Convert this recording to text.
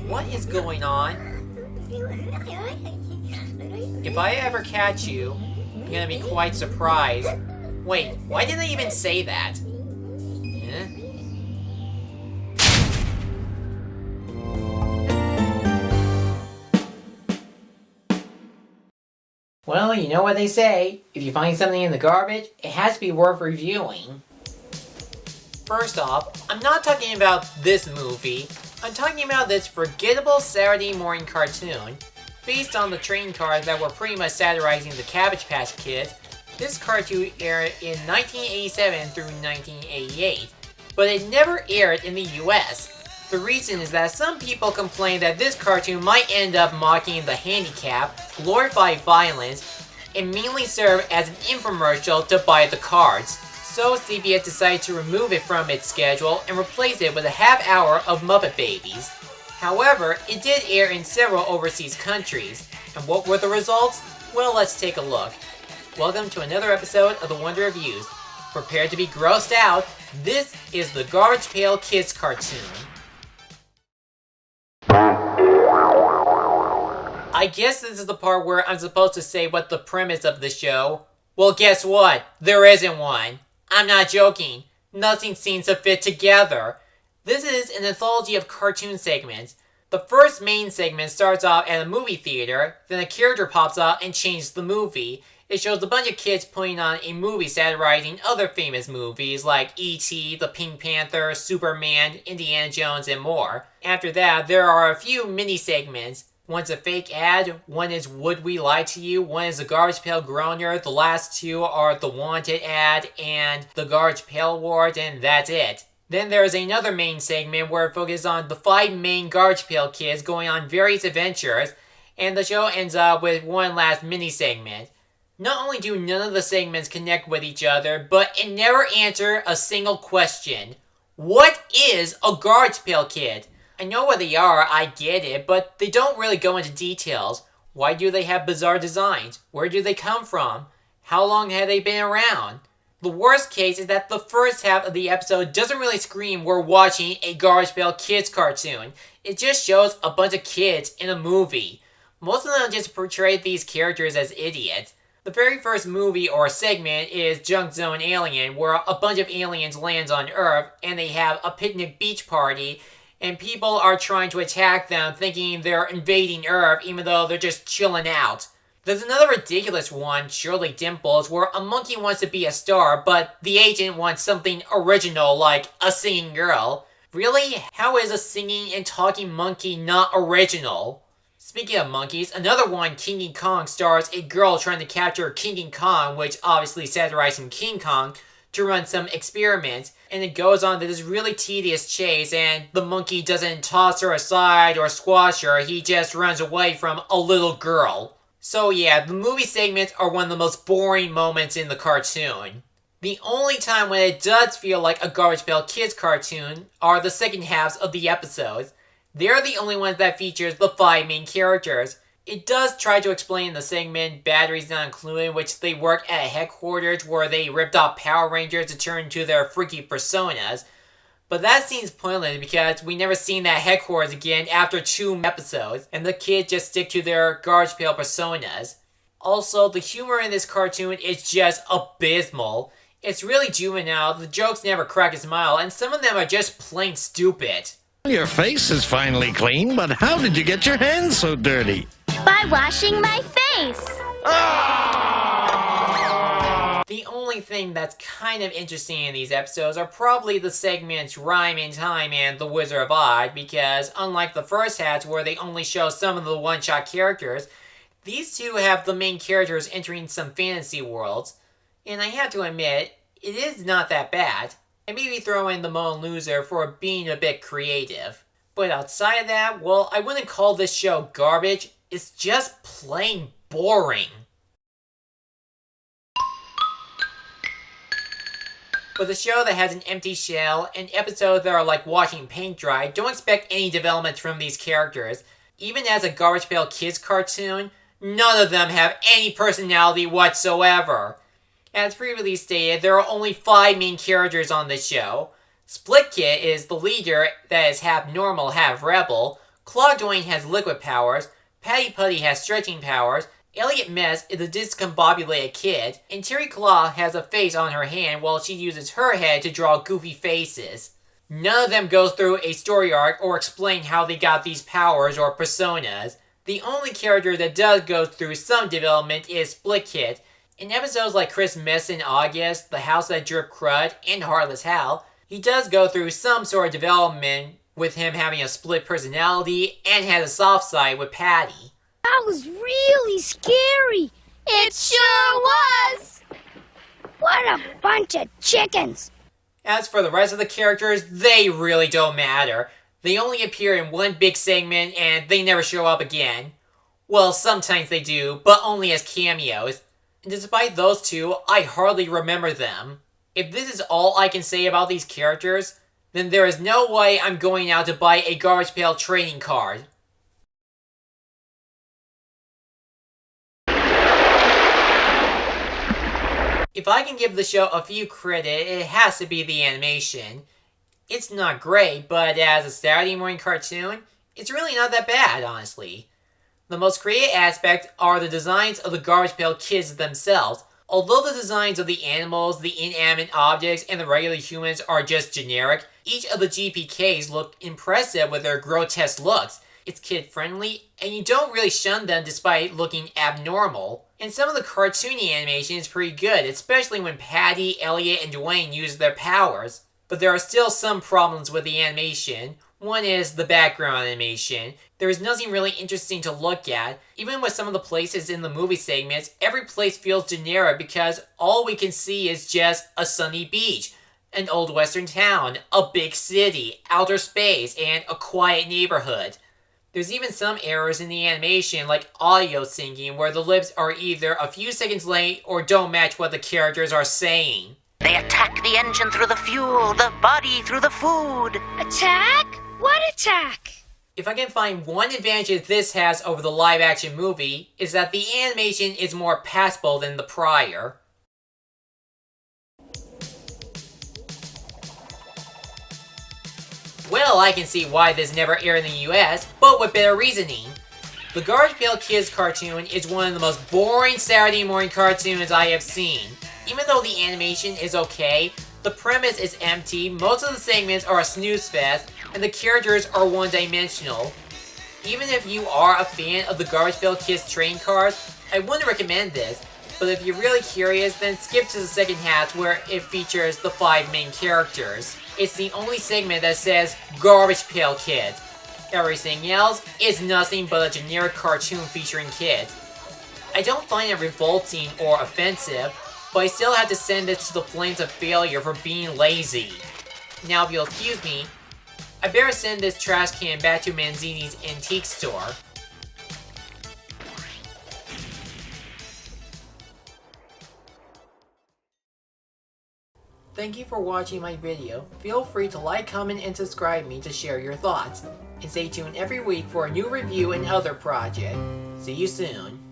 What is going on? If I ever catch you, I'm gonna be quite surprised. Wait, why didn't I even say that? Huh? Well, you know what they say. If you find something in the garbage, it has to be worth reviewing. First off, I'm not talking about this movie. I'm talking about this forgettable Saturday morning cartoon. Based on the trading cards that were pretty much satirizing the Garbage Pail Kids, this cartoon aired in 1987 through 1988, but it never aired in the US. The reason is that some people complain that this cartoon might end up mocking the handicapped, glorify violence, and mainly serve as an infomercial to buy the cards. So CBS decided to remove it from its schedule and replace it with a half hour of Muppet Babies. However, it did air in several overseas countries. And what were the results? Well, let's take a look. Welcome to another episode of The Wonder Reviews. Prepare to be grossed out. This is the Garbage Pail Kids Cartoon. I guess this is the part where I'm supposed to say what the premise of the show. Well, guess what? There isn't one. I'm not joking. Nothing seems to fit together. This is an anthology of cartoon segments. The first main segment starts off at a movie theater, then a character pops up and changes the movie. It shows a bunch of kids putting on a movie satirizing other famous movies like E.T., The Pink Panther, Superman, Indiana Jones, and more. After that, there are a few mini segments. One's a fake ad, one is Would We Lie to You, one is the Garbage Pail Groaner, the last two are the Wanted ad and the Garbage Pail Award, and that's it. Then there's another main segment where it focuses on the 5 main Garbage Pail Kids going on various adventures, and the show ends up with one last mini segment. Not only do none of the segments connect with each other, but it never answers a single question. What is a Garbage Pail Kid? I know what they are, I get it, but they don't really go into details. Why do they have bizarre designs? Where do they come from? How long have they been around? The worst case is that the first half of the episode doesn't really scream we're watching a Garbage Pail Kids cartoon. It just shows a bunch of kids in a movie. Most of them just portray these characters as idiots. The very first movie or segment is Junk Zone Alien, where a bunch of aliens lands on Earth and they have a picnic beach party, and people are trying to attack them thinking they're invading Earth even though they're just chilling out. There's another ridiculous one, Shirley Dimples, where a monkey wants to be a star, but the agent wants something original like a singing girl. Really? How is a singing and talking monkey not original? Speaking of monkeys, another one, King Kong, stars a girl trying to capture King Kong, which obviously satirizing King Kong, to run some experiments, and it goes on to this really tedious chase, and the monkey doesn't toss her aside or squash her, he just runs away from a little girl. So yeah, the movie segments are one of the most boring moments in the cartoon. The only time when it does feel like a Garbage Pail Kids cartoon are the second halves of the episodes. They're the only ones that features the 5 main characters. It does try to explain in the segment Batteries Not Included, which they work at a headquarters where they ripped off Power Rangers to turn into their freaky personas. But that seems pointless because we never seen that headquarters again after 2 episodes, and the kids just stick to their Garbage Pail personas. Also, the humor in this cartoon is just abysmal. It's really juvenile, the jokes never crack a smile, and some of them are just plain stupid. Your face is finally clean, but how did you get your hands so dirty? By washing my face. The only thing that's kind of interesting in these episodes are probably the segments Rhyme in Time and The Wizard of Oz, because unlike the first halves where they only show some of the one-shot characters, these two have the main characters entering some fantasy worlds. And I have to admit, it is not that bad. And maybe throw in the Moan Loser for being a bit creative. But outside of that, well, I wouldn't call this show garbage. It's just plain boring. With a show that has an empty shell and episodes that are like watching paint dry, don't expect any development from these characters. Even as a Garbage Pail Kids cartoon, none of them have any personality whatsoever. As previously stated, there are only 5 main characters on this show. Split Kid is the leader that is half normal, half rebel. Claw Dwayne has liquid powers. Patty Putty has stretching powers. Elliot Mess is a discombobulated kid. And Terry Claw has a face on her hand while she uses her head to draw goofy faces. None of them goes through a story arc or explain how they got these powers or personas. The only character that does go through some development is Split Kid. In episodes like Christmas in August, The House That Dripped Crud, and Heartless Hal, he does go through some sort of development with him having a split personality and has a soft side with Patty. That was really scary. It sure was! What a bunch of chickens. As for the rest of the characters, they really don't matter. They only appear in one big segment and they never show up again. Well, sometimes they do, but only as cameos. And despite those two, I hardly remember them. If this is all I can say about these characters, then there is no way I'm going out to buy a Garbage Pail trading card. If I can give the show a few credit, it has to be the animation. It's not great, but as a Saturday morning cartoon, it's really not that bad, honestly. The most creative aspect are the designs of the Garbage Pail Kids themselves. Although the designs of the animals, the inanimate objects, and the regular humans are just generic, each of the GPKs look impressive with their grotesque looks. It's kid-friendly, and you don't really shun them despite looking abnormal. And some of the cartoony animation is pretty good, especially when Patty, Elliot, and Dwayne use their powers. But there are still some problems with the animation. One is the background animation. There is nothing really interesting to look at. Even with some of the places in the movie segments, every place feels generic because all we can see is just a sunny beach, an old western town, a big city, outer space, and a quiet neighborhood. There's even some errors in the animation, like audio syncing, where the lips are either a few seconds late or don't match what the characters are saying. They attack the engine through the fuel, the body through the food. Attack? What attack? If I can find one advantage this has over the live-action movie, is that the animation is more passable than the prior. Well, I can see why this never aired in the US, but with better reasoning. The Garbage Pail Kids Cartoon is one of the most boring Saturday morning cartoons I have seen. Even though the animation is okay, the premise is empty, most of the segments are a snooze fest, and the characters are one-dimensional. Even if you are a fan of the Garbage Pail Kids train cars, I wouldn't recommend this, but if you're really curious, then skip to the second half where it features the 5 main characters. It's the only segment that says Garbage Pail Kids. Everything else is nothing but a generic cartoon featuring kids. I don't find it revolting or offensive, but I still have to send this to the flames of failure for being lazy. Now if you'll excuse me, I better send this trash can back to Manzini's antique store. Thank you for watching my video. Feel free to like, comment, and subscribe me to share your thoughts. And stay tuned every week for a new review and other project. See you soon.